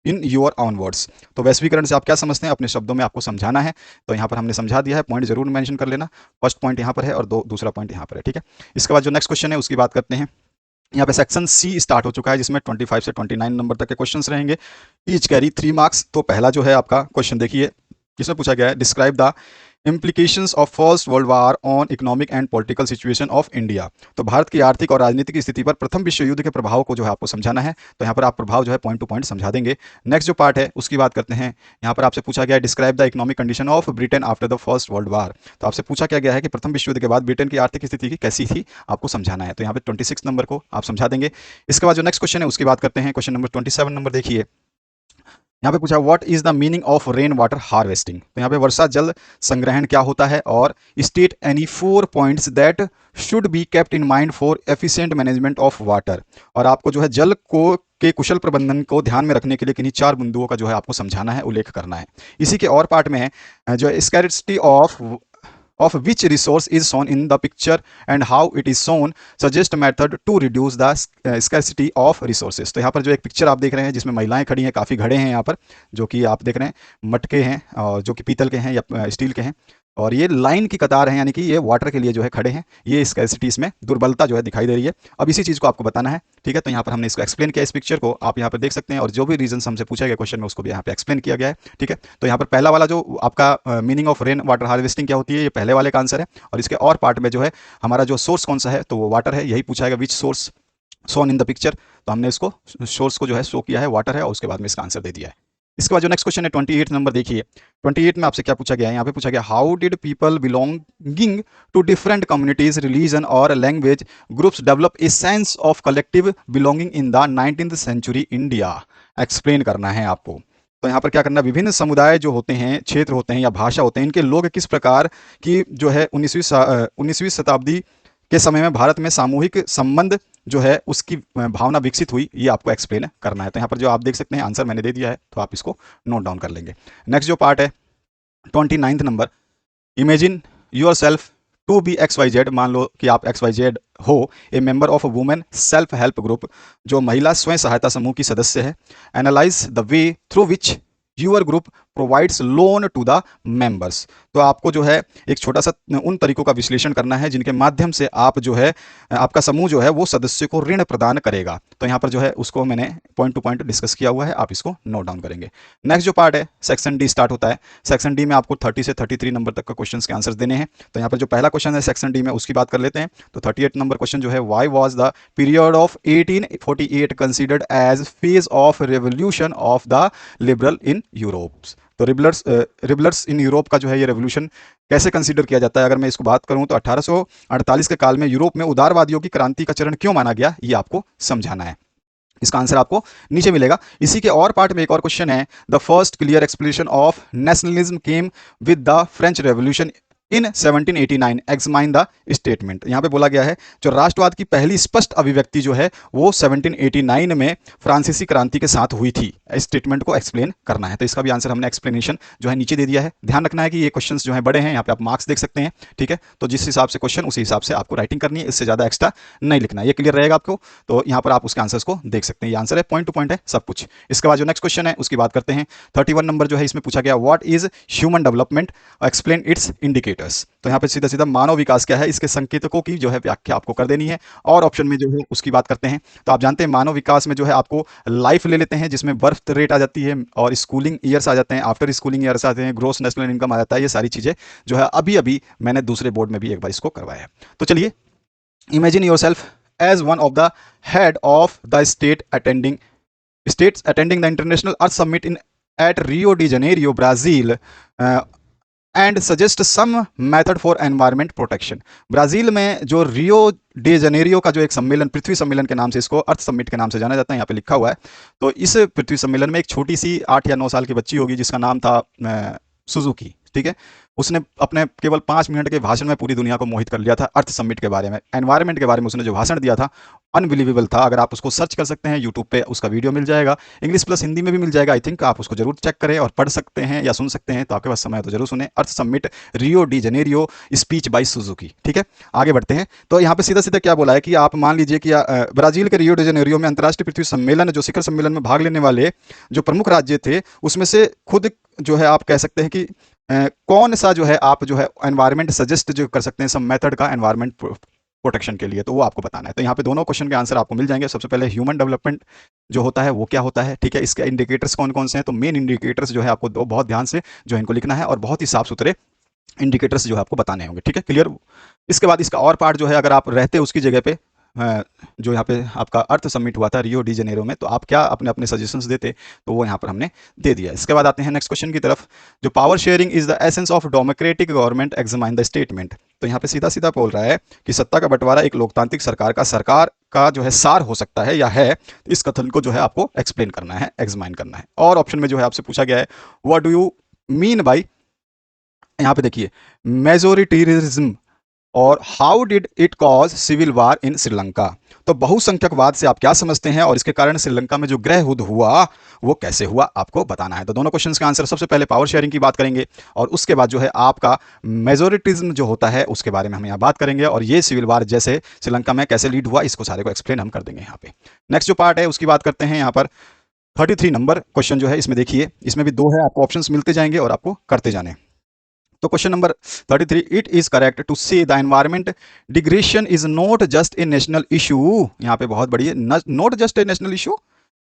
in your own words. तो वैश्वीकरण से आप क्या समझते हैं, अपने शब्दों में आपको समझाना है। तो यहाँ पर हमने समझा दिया है, पॉइंट जरूर मेंशन कर लेना। फर्स्ट पॉइंट यहाँ पर है और दूसरा पॉइंट यहाँ पर है, ठीक है। इसके बाद जो नेक्स्ट क्वेश्चन है उसकी बात करते हैं। यहाँ पे सेक्शन सी स्टार्ट हो चुका है जिसमें 25 से 29 नंबर तक के क्वेश्चंस रहेंगे, ईच कैरी 3 मार्क्स। तो पहला जो है आपका क्वेश्चन देखिए, जिसमें पूछा गया है, describe the implications of first world war on economic and political situation of India. तो भारत की आर्थिक और राजनीतिक स्थिति पर प्रथम विश्व युद्ध के प्रभाव को जो है आपको समझाना है। तो यहाँ पर आप प्रभाव जो है पॉइंट टू पॉइंट समझा देंगे। नेक्स्ट जो पार्ट है उसकी बात करते हैं। यहाँ पर आपसे पूछा गया है, describe the economic condition of Britain after the first world war. तो आपसे पूछा क्या गया है कि प्रथम विश्व युद्ध के बाद ब्रिटेन की आर्थिक स्थिति की कैसी थी, आपको समझाना है। तो यहाँ पे 26 नंबर को आप समझा देंगे। इसके बाद जो नेक्स्ट क्वेश्चन है उसकी बात करते हैं। क्वेश्चन नंबर 27 नंबर देखिए, यहाँ पे पूछा, what is the meaning of rain water harvesting. तो यहाँ पे वर्षा जल संग्रहण क्या होता है, और state any 4 points that should be kept in mind for efficient management of water. और आपको जो है जल को के कुशल प्रबंधन को ध्यान में रखने के लिए किन्हीं 4 बिंदुओं का जो है आपको समझाना है, उल्लेख करना है। इसी के और पार्ट में है जो scarcity of which resource is shown in the picture and how it is shown, suggest method to reduce the scarcity of resources। तो यहाँ पर जो एक पिक्चर आप देख रहे हैं जिसमें महिलाएं खड़ी हैं, काफ़ी घड़े हैं यहाँ पर, जो कि आप देख रहे हैं मटके हैं और जो कि पीतल के हैं या स्टील के हैं, और ये लाइन की कतार है, यानी कि ये वाटर के लिए जो है खड़े हैं। ये स्कैर्सिटी इसमें दुर्बलता जो है दिखाई दे रही है। अब इसी चीज़ को आपको बताना है, ठीक है। तो यहाँ पर हमने इसको एक्सप्लेन किया, इस पिक्चर को आप यहाँ पर देख सकते हैं, और जो भी रीजन हमसे पूछा गया क्वेश्चन में उसको भी यहाँ पे एक्सप्लेन किया गया है, ठीक है। तो यहाँ पर पहला वाला जो आपका meaning of rain water harvesting क्या होती है, ये पहले वाले का आंसर है। और इसके और पार्ट में जो है हमारा जो सोर्स कौन सा है, तो वो वाटर है, यही पूछा गया, which source shown in the picture. तो हमने इसको सोर्स को जो है शो किया है, वाटर है, और उसके बाद में इसका आंसर दे दिया है। इसके बाद जो नेक्स्ट क्वेश्चन है 28 नंबर देखिए। 28 में आपसे क्या पूछा गया है, यहाँ पे पूछा गया, how did people belonging to different communities, religion और language groups develop a sense of collective belonging in the 19th century India. Explain करना है आपको। तो यहाँ पर क्या करना है, विभिन्न समुदाय जो होते हैं, क्षेत्र होते हैं या भाषा होते हैं, इनके लोग किस प्रकार की जो है 19वीं शताब्दी के समय में भारत में सामूहिक संबंध जो है उसकी भावना विकसित हुई, ये आपको एक्सप्लेन करना है। तो यहाँ पर जो आप देख सकते हैं आंसर मैंने दे दिया है, तो आप इसको नोट डाउन कर लेंगे। नेक्स्ट जो पार्ट है 29th number, imagine yourself to be XYZ। मान लो कि आप XYZ हो, a member of women self help group, जो महिला स्वयं सहायता समूह की सदस्य है। Analyse the way through which your group provides loan to the members. तो आपको जो है एक छोटा सा उन तरीकों का विश्लेषण करना है जिनके माध्यम से आप जो है आपका समूह जो है वो सदस्य को ऋण प्रदान करेगा। तो यहाँ पर जो है उसको मैंने पॉइंट टू पॉइंट डिस्कस किया हुआ है, आप इसको नोट डाउन करेंगे। नेक्स्ट जो पार्ट है सेक्शन डी स्टार्ट होता है। सेक्शन डी में आपको 30 से 33 नंबर तक का क्वेश्चन के आंसर्स देने हैं। तो यहाँ पर जो पहला क्वेश्चन है सेक्शन डी में उसकी बात कर लेते हैं। तो 38 नंबर क्वेश्चन जो है, why was the period of 1848 considered as phase of revolution of the liberal in Europe. तो रिबलर्स इन यूरोप का जो है ये रेवोल्यूशन कैसे कंसीडर किया जाता है। अगर मैं इसको बात करूं तो 1848 के काल में यूरोप में उदारवादियों की क्रांति का चरण क्यों माना गया, ये आपको समझाना है। इसका आंसर आपको नीचे मिलेगा। इसी के और पार्ट में एक और क्वेश्चन है, the first clear explanation of nationalism came with the French revolution in 1789 examine the statement. यहाँ पे बोला गया है जो राष्ट्रवाद की पहली स्पष्ट अभिव्यक्ति जो है वो 1789 में फ्रांसीसी क्रांति के साथ हुई थी। स्टेटमेंट को एक्सप्लेन करना है, तो इसका भी आंसर हमने एक्सप्लेनेशन जो है नीचे दे दिया है। ध्यान रखना है कि ये क्वेश्चंस जो है बड़े हैं, यहाँ पे आप मार्क्स देख सकते हैं, ठीक है। तो जिस हिसाब से क्वेश्चन उसी हिसाब से आपको राइटिंग करनी है, इससे ज्यादा एक्स्ट्रा नहीं लिखना है। ये क्लियर रहेगा आपको, तो यहाँ पर आप उसके आंसर्स को देख सकते हैं। ये आंसर है, पॉइंट टू पॉइंट है सब कुछ। इसके बाद जो नेक्स्ट क्वेश्चन है उसकी बात करते हैं। 31 नंबर जो है इसमें पूछा गया what is human development, explain it's indicators. तो यहाँ पे सीधा सीधा मानव विकास क्या है, इसके संकेतकों की जो है व्याख्या आपको कर देनी है। और ऑप्शन में जो है उसकी बात करते हैं। तो आप जानते हैं मानव विकास में जो है आपको लाइफ ले लेते हैं, जिसमें बर्थ रेट आ जाती है और स्कूलिंग ईयर्स आ जाते हैं, आफ्टर स्कूलिंग ईयर्स आते हैं, ग्रोस नेशनल इनकम आ जाता है। ये सारी चीजें जो है अभी अभी मैंने दूसरे बोर्ड में भी एक बार इसको करवाया है। तो चलिए, imagine yourself as one of the head of the states attending the International Earth Summit at Rio de Janeiro, Brazil, and suggest some method for environment protection। Brazil में जो रियो डे जनेरियो का जो एक सम्मेलन, पृथ्वी सम्मेलन के नाम से, इसको अर्थ समिट के नाम से जाना जाता है, यहाँ पे लिखा हुआ है। तो इस पृथ्वी सम्मेलन में एक छोटी सी 8 या 9 साल की बच्ची होगी जिसका नाम था सुजुकी, ठीक है। उसने अपने केवल 5 मिनट के भाषण में पूरी दुनिया को मोहित कर लिया था अर्थ समिट के बारे में, एनवायरनमेंट के बारे में उसने जो भाषण दिया था, अनबिलीवेबल था। अगर आप उसको सर्च कर सकते हैं यूट्यूब पे, उसका वीडियो मिल जाएगा, इंग्लिश प्लस हिंदी में भी मिल जाएगा। आई थिंक आप उसको जरूर चेक करें और पढ़ सकते हैं या सुन सकते हैं, तो आपके पास समय है तो जरूर सुने। Earth Summit Rio de Janeiro speech by Suzuki, ठीक है। आगे बढ़ते हैं। तो यहाँ पे सीधा सीधा क्या बोला है कि आप मान लीजिए कि ब्राजील के रियो डी जनेरियो में अंतर्राष्ट्रीय पृथ्वी सम्मेलन, जो शिखर सम्मेलन में भाग लेने वाले जो प्रमुख राज्य थे, उसमें से खुद जो है आप कह सकते हैं कि कौन सा जो है आप जो है एनवायरनमेंट सजेस्ट जो कर सकते हैं सब मेथड का एनवायरनमेंट प्रोटेक्शन के लिए, तो वो आपको बताना है। तो यहाँ पे दोनों क्वेश्चन के आंसर आपको मिल जाएंगे। सबसे पहले ह्यूमन डेवलपमेंट जो होता है वो क्या होता है, ठीक है। इसके इंडिकेटर्स कौन कौन से हैं, तो मेन इंडिकेटर्स जो है आपको दो बहुत ध्यान से जो है इनको लिखना है और बहुत ही साफ सुथरे इंडिकेटर्स जो है आपको बताने होंगे, ठीक है, क्लियर। इसके बाद इसका और पार्ट जो है, अगर आप रहते उसकी जगह पे जो यहाँ पे आपका अर्थ समिट हुआ था रियो डी जनेरो में, तो आप क्या अपने अपने सजेशंस देते, तो वो यहाँ पर हमने दे दिया। इसके बाद आते हैं नेक्स्ट क्वेश्चन की तरफ, जो power sharing is the essence of democratic government, examine the statement. तो यहाँ पे सीधा सीधा बोल रहा है कि सत्ता का बंटवारा एक लोकतांत्रिक सरकार का जो है सार हो सकता है या है। इस कथन को जो है आपको एक्सप्लेन करना है, एग्जामाइन करना है। और ऑप्शन में जो है आपसे पूछा गया है what do you mean by, यहाँ पे देखिए, मेजोरिटेरिज्म और how did it cause civil war in Sri Lanka. तो बहुसंख्यकवाद से आप क्या समझते हैं और इसके कारण श्रीलंका में जो गृह युद्ध हुआ वो कैसे हुआ, आपको बताना है। तो दोनों क्वेश्चंस का आंसर, सबसे पहले पावर शेयरिंग की बात करेंगे और उसके बाद जो है आपका मेजोरिटिज्म जो होता है उसके बारे में हम यहाँ बात करेंगे, और ये सिविल वार जैसे श्रीलंका में कैसे लीड हुआ, इसको सारे को एक्सप्लेन हम कर देंगे यहाँ पे। नेक्स्ट जो पार्ट है उसकी बात करते हैं। यहाँ पर 33 नंबर क्वेश्चन जो है इसमें देखिए, इसमें भी 2 है, आपको ऑप्शंस मिलते जाएंगे और आपको करते जाने। तो question number 33, it is correct to say the environment degradation is not just a national issue. यहाँ पे बहुत बड़ी है, not just a national issue,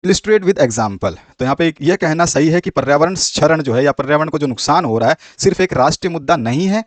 illustrate with example. तो यहाँ पे यह कहना सही है कि पर्यावरण क्षरण जो है या पर्यावरण को जो नुकसान हो रहा है सिर्फ एक राष्ट्रीय मुद्दा नहीं है,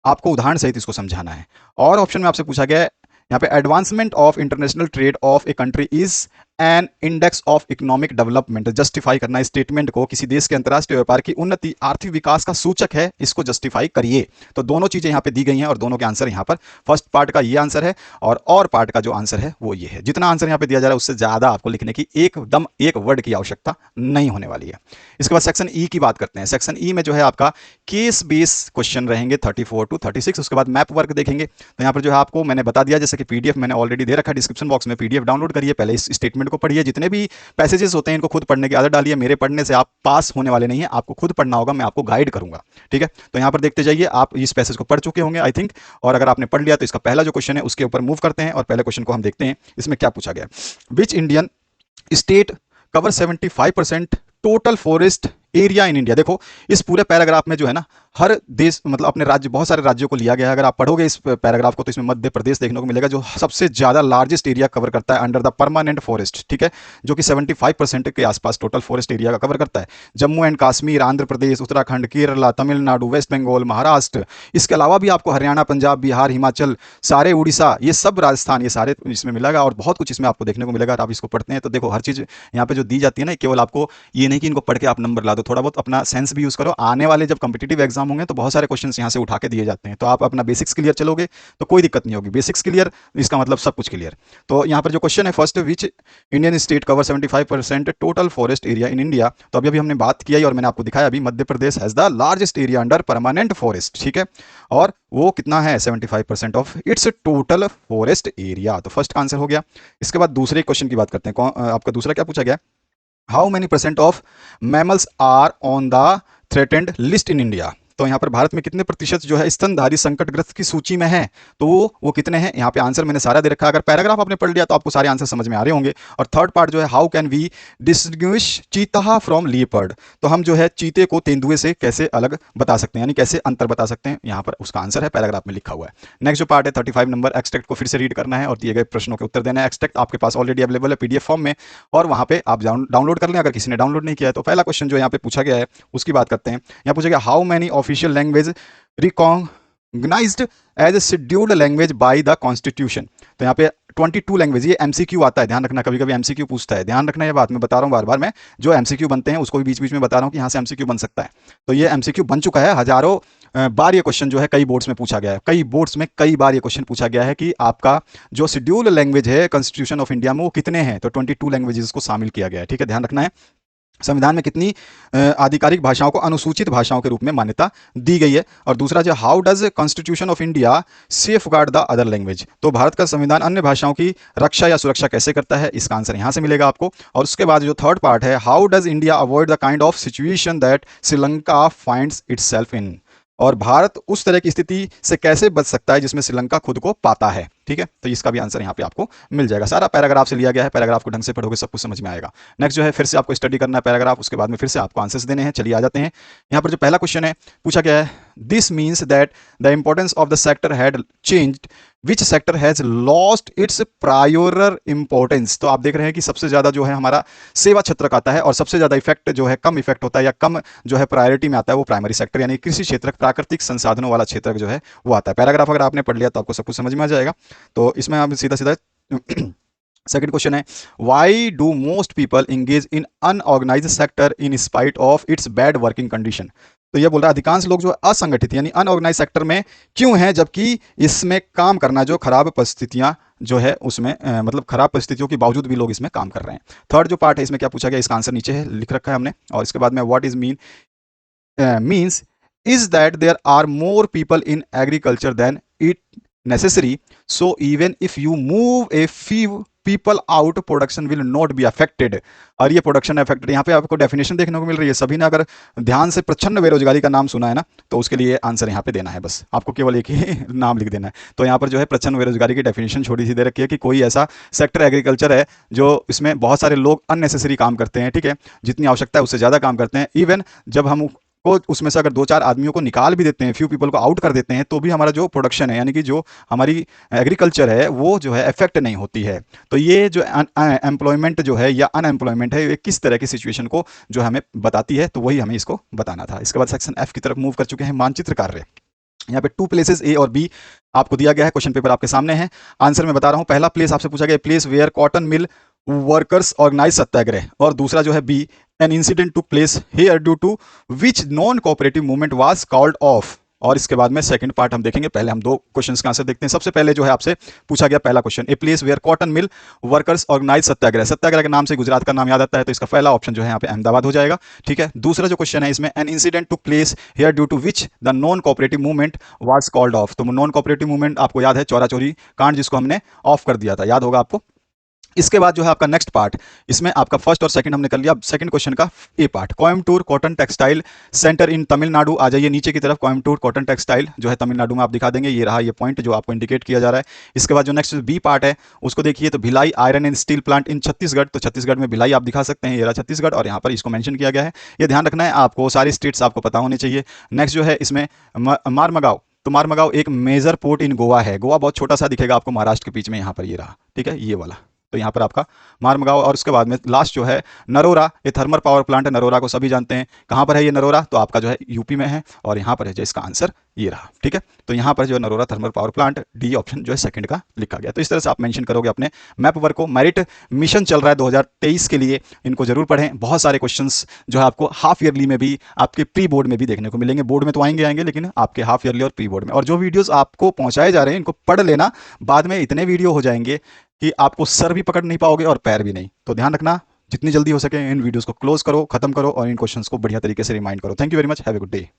आपको उदाहरण सहित इसको समझाना है। और ऑप्शन में आपसे पूछा गया है यहाँ पे, advancement of international trade off a country is an index of economic development. Justify करना स्टेटमेंट को, किसी देश के अंतर्राष्ट्रीय व्यापार की उन्नति आर्थिक विकास का सूचक है, इसको जस्टिफाई करिए। तो दोनों चीजें यहाँ पे दी गई हैं और दोनों के आंसर यहाँ पर फर्स्ट पार्ट का ये आंसर है और पार्ट का जो आंसर है वो ये है। जितना आंसर यहाँ पे दिया जा रहा है उससे ज्यादा आपको लिखने की एकदम एक वर्ड की आवश्यकता नहीं होने वाली है। इसके बाद सेक्शन ई की बात करते हैं। सेक्शन ई में जो है आपका केस बेस क्वेश्चन रहेंगे 34 to 36। उसके बाद मैप वर्क देखेंगे। तो यहाँ पर जो है आपको मैंने बता दिया, जैसे कि पीडीएफ मैंने ऑलरेडी दे रखा है डिस्क्रिप्शन बॉक्स में, पीडीएफ डाउनलोड करिए, पहले इस स्टेटमेंट को पढ़िए, जितने भी पैसेजेस होते हैं इनको खुद पढ़ने की आदत डालिए। मेरे पढ़ने से आप पास होने वाले नहीं है, आपको खुद पढ़ना होगा, मैं आपको गाइड करूंगा, ठीक है। तो यहाँ पर देखते जाइए, आप इस पैसेज को पढ़ चुके होंगे आई थिंक, और अगर आपने पढ़ लिया तो इसका पहला जो क्वेश्चन है उसके ऊपर मूव करते हैं और पहले क्वेश्चन को हम देखते हैं। इसमें क्या पूछा गया, which Indian state cover 75% total forest area in India. देखो इस पूरे पैराग्राफ में जो है ना, हर देश मतलब अपने राज्य, बहुत सारे राज्यों को लिया गया है। अगर आप पढ़ोगे इस पैराग्राफ को तो इसमें मध्य प्रदेश देखने को मिलेगा जो सबसे ज्यादा लार्जेस्ट एरिया कवर करता है अंडर द परमानेंट फॉरेस्ट, ठीक है, जो कि 75% के आसपास टोटल फॉरेस्ट एरिया का कवर करता है। जम्मू एंड कश्मीर, आंध्र प्रदेश, उत्तराखंड, केरला, तमिलनाडु, वेस्ट बंगाल, महाराष्ट्र, इसके अलावा भी आपको हरियाणा, पंजाब, बिहार, हिमाचल, सारे उड़ीसा, ये सब राजस्थान, ये सारे इसमें मिलेगा और बहुत कुछ इसमें आपको देखने को मिलेगा। आप इसको पढ़ते हैं तो देखो हर चीज यहाँ पे जो दी जाती है ना, केवल आपको ये नहीं कि इनको पढ़ के आप नंबर ला तो थोड़ा बहुत अपना सेंस भी यूज़ करो। आने वाले जब कम्पिटिटिव एग्जाम होंगे तो बहुत सारे क्वेश्चन यहाँ से उठा के दिए जाते हैं, तो आप अपना बेसिक्स क्लियर चलोगे तो कोई दिक्कत नहीं होगी। बेसिक्स क्लियर इसका मतलब सब कुछ क्लियर। तो यहाँ पर जो क्वेश्चन है first, which Indian state cover 75% total forest area in India. तो अभी अभी हमने बात किया और मैंने आपको दिखाया अभी, Madhya Pradesh has the largest area under permanent forest, ठीक है, और वो कितना है 75% of its total forest area. तो फर्स्ट का आंसर हो गया। इसके बाद दूसरे क्वेश्चन की बात करते हैं। आपका दूसरा क्या पूछा गया, how many percent of mammals are on the threatened list in India. तो यहाँ पर भारत में कितने प्रतिशत जो है स्तनधारी संकटग्रस्त की सूची में है, तो वो कितने हैं। यहाँ पे आंसर मैंने सारा दे रखा है, अगर पैराग्राफ आपने पढ़ लिया तो आपको सारे आंसर समझ में आ रहे होंगे। और थर्ड पार्ट जो है, हाउ कैन वी डिस्टिंग्विश चीता फ्रॉम लीपर्ड। तो हम जो है चीते को तेंदुए से कैसे अलग बता सकते हैं, यानी कैसे अंतर बता सकते हैं, यहाँ पर उसका आंसर है, पैराग्राफ में लिखा हुआ है। नेक्स्ट जो पार्ट है 35 नंबर, एक्सट्रैक्ट को फिर से रीड करना है और दिए गए प्रश्नों के उत्तर देना है। एक्सट्रैक्ट आपके पास ऑलरेडी अवेलेबल है पीडीएफ फॉर्म में, और वहाँ पे आप डाउनलोड कर लें अगर किसी ने डाउनलोड नहीं किया है। तो पहला क्वेश्चन जो यहाँ पे पूछा गया है उसकी बात करते हैं। यहाँ पूछा गया, how many official language recognised as a scheduled language by the constitution. तो यहाँ पे 22 लैंग्वेज, ये एमसीक्यू आता है, ध्यान रखना, कभी कभी एमसीक्यू पूछता है, ध्यान रखना ये बात मैं बता रहा हूँ बार बार, मैं जो एमसीक्यू बनते हैं उसको भी बीच बीच में बता रहा हूँ कि यहाँ से एमसीक्यू बन सकता है। तो ये एमसीक्यू बन चुका है, हजारों बार ये क्वेश्चन जो है कई बोर्ड्स में पूछा गया है, कई बोर्ड्स में कई बार ये क्वेश्चन पूछा गया है कि आपका जो शेड्यूल्ड लैंग्वेज है कॉन्स्टिट्यूशन ऑफ इंडिया में वो कितने हैं। तो 22 लैंग्वेजेस को शामिल किया गया है, ठीक है, ध्यान रखना है। संविधान में कितनी आधिकारिक भाषाओं को अनुसूचित भाषाओं के रूप में मान्यता दी गई है। और दूसरा जो, how does constitution of India safe guard the other language. तो भारत का संविधान अन्य भाषाओं की रक्षा या सुरक्षा कैसे करता है, इसका आंसर यहां से मिलेगा आपको। और उसके बाद जो थर्ड पार्ट है, how does India avoid the kind of situation that Sri Lanka finds itself इन। और भारत उस तरह की स्थिति से कैसे बच सकता है जिसमें श्रीलंका खुद को पाता है, ठीक है। तो इसका भी आंसर यहाँ पे आपको मिल जाएगा, सारा पैराग्राफ से लिया गया है, पैराग्राफ को ढंग से पढ़ोगे सब कुछ समझ में आएगा। नेक्स्ट जो है, फिर से आपको स्टडी करना है पैराग्राफ, उसके बाद में फिर से आपको आंसर्स देने हैं। चलिए आ जाते हैं। यहाँ पर जो पहला क्वेश्चन है पूछा गया है, this means that the importance of the sector had changed, which sector has lost its prior importance. तो आप देख रहे हैं कि सबसे ज्यादा जो है हमारा सेवा क्षेत्र का आता है, और सबसे ज्यादा इफेक्ट जो है, कम इफेक्ट होता है या कम जो है प्रायोरिटी में आता है वो प्राइमरी सेक्टर यानी कृषि क्षेत्र, प्राकृतिक संसाधनों वाला क्षेत्र जो है वो आता है। पैराग्राफ अगर आपने पढ़ लिया तो आपको सब कुछ समझ में आ जाएगा। तो इसमें आप सीधा सीधा सेकंड क्वेश्चन है, why do most people engage in unorganised sector in spite of its bad working condition. तो ये बोल रहा है अधिकांश लोग जो असंगठित यानी अनऑर्गेनाइज सेक्टर में क्यों हैं, जबकि इसमें काम करना जो खराब परिस्थितियां जो है उसमें मतलब खराब परिस्थितियों के बावजूद भी लोग इसमें काम कर रहे हैं। थर्ड जो पार्ट है इसमें क्या पूछा गया, इसका आंसर नीचे है लिख रखा है हमने। और इसके बाद में what is means is that there are more people in agriculture than it necessary, so even if you move a few people out production will not be affected। और ये प्रोडक्शन अफेक्टेड, यहाँ पे आपको डेफिनेशन देखने को मिल रही है। सभी ने अगर ध्यान से प्रच्छन्न बेरोजगारी का नाम सुना है ना, तो उसके लिए आंसर यहाँ पे देना है, बस आपको केवल एक ही नाम लिख देना है। तो यहाँ पर जो है प्रच्छन्न बेरोजगारी की डेफिनेशन छोटी सी दे रखी है कि कोई ऐसा सेक्टर एग्रीकल्चर है जो इसमें बहुत सारे लोग अननेसेसरी काम करते हैं, ठीक है, जितनी आवश्यकता है उससे ज़्यादा काम करते हैं। इवन जब हम को उसमें से अगर 2-4 आदमियों को निकाल भी देते हैं, फ्यू पीपल को आउट कर देते हैं, तो भी हमारा जो प्रोडक्शन है यानी कि जो हमारी एग्रीकल्चर है वो जो है इफेक्ट नहीं होती है। तो ये जो एम्प्लॉयमेंट जो है या अनएम्प्लॉयमेंट है, ये किस तरह की सिचुएशन को जो हमें बताती है, तो वही हमें इसको बताना था। इसके बाद सेक्शन एफ की तरफ मूव कर चुके हैं, मानचित्र कार्य। यहाँ पे 2 प्लेसेस ए और बी आपको दिया गया है, क्वेश्चन पेपर आपके सामने है, आंसर मैं बता रहा हूँ। पहला प्लेस आपसे पूछा गया place where cotton mill workers organise satyagraha, और दूसरा जो है B, an incident took place here due to which non cooperative movement was called off. और इसके बाद में सेकंड पार्ट हम देखेंगे, पहले हम 2 क्वेश्चंस का आंसर देखते हैं। सबसे पहले जो है आपसे पूछा गया पहला question, a place where cotton mill workers organise satyagraha. Satyagraha के नाम से गुजरात का नाम याद आता है, तो इसका पहला ऑप्शन जो है यहाँ पे अहमदाबाद हो जाएगा, ठीक है। दूसरा जो क्वेश्चन है इसमें, an incident took place here due to which the non cooperative movement was called off. तो नॉन कोऑपरेटिव मूवमेंट आपको याद है, चोरा चोरी कांड जिसको हमने ऑफ कर दिया था, याद होगा आपको। इसके बाद जो है आपका नेक्स्ट पार्ट, इसमें आपका फर्स्ट और सेकंड हमने कर लिया। अब सेकंड क्वेश्चन का A part, Coimbatore cotton textile centre in Tamil Nadu. आ जाइए नीचे की तरफ, कोयम्बटूर कॉटन टेक्सटाइल जो है तमिलनाडु में आप दिखा देंगे, ये रहा ये पॉइंट जो आपको इंडिकेट किया जा रहा है। इसके बाद जो नेक्स्ट बी पार्ट है उसको देखिए, तो Bhilai iron and steel plant in Chhattisgarh. तो छत्तीसगढ़ में भिलाई आप दिखा सकते हैं, ये रहा छत्तीसगढ़, और यहाँ पर इसको मेंशन किया गया है। ये ध्यान रखना है आपको, सारी स्टेट्स आपको पता होनी चाहिए। नेक्स्ट जो है इसमें मारमगांव, तो मारमगांव एक मेजर पोर्ट इन गोवा है। गोवा बहुत छोटा सा दिखेगा आपको महाराष्ट्र के बीच में, यहाँ पर ये रहा, ठीक है, ये वाला तो यहाँ पर आपका मारमगांव, और उसके बाद में लास्ट जो है नरोरा, ये थर्मल पावर प्लांट है। नरोरा को सभी जानते हैं। कहाँ पर है ये नरोरा? तो आपका जो है यूपी में है, और यहाँ पर है जो इसका आंसर ये रहा। ठीक है, तो यहाँ पर जो है Narora thermal power plant, D option जो है सेकंड का लिखा गया। तो इस तरह से आप मेंशन करोगे अपने मैप वर्क को। मेरिट मिशन चल रहा है 2023 के लिए, इनको जरूर पढ़ें। बहुत सारे क्वेश्चंस जो है आपको हाफ ईयरली में भी, आपके प्री बोर्ड में भी देखने को मिलेंगे। बोर्ड में तो आएंगे लेकिन आपके हाफ ईयरली और प्री बोर्ड में। और जो वीडियोस आपको पहुंचाए जा रहे हैं इनको पढ़ लेना, बाद में इतने वीडियो हो जाएंगे कि आपको सर भी पकड़ नहीं पाओगे और पैर भी नहीं। तो ध्यान रखना, जितनी जल्दी हो सके इन वीडियोस को क्लोज करो, खत्म करो, और इन क्वेश्चंस को बढ़िया तरीके से रिमाइंड करो। Thank you very much, have a good day.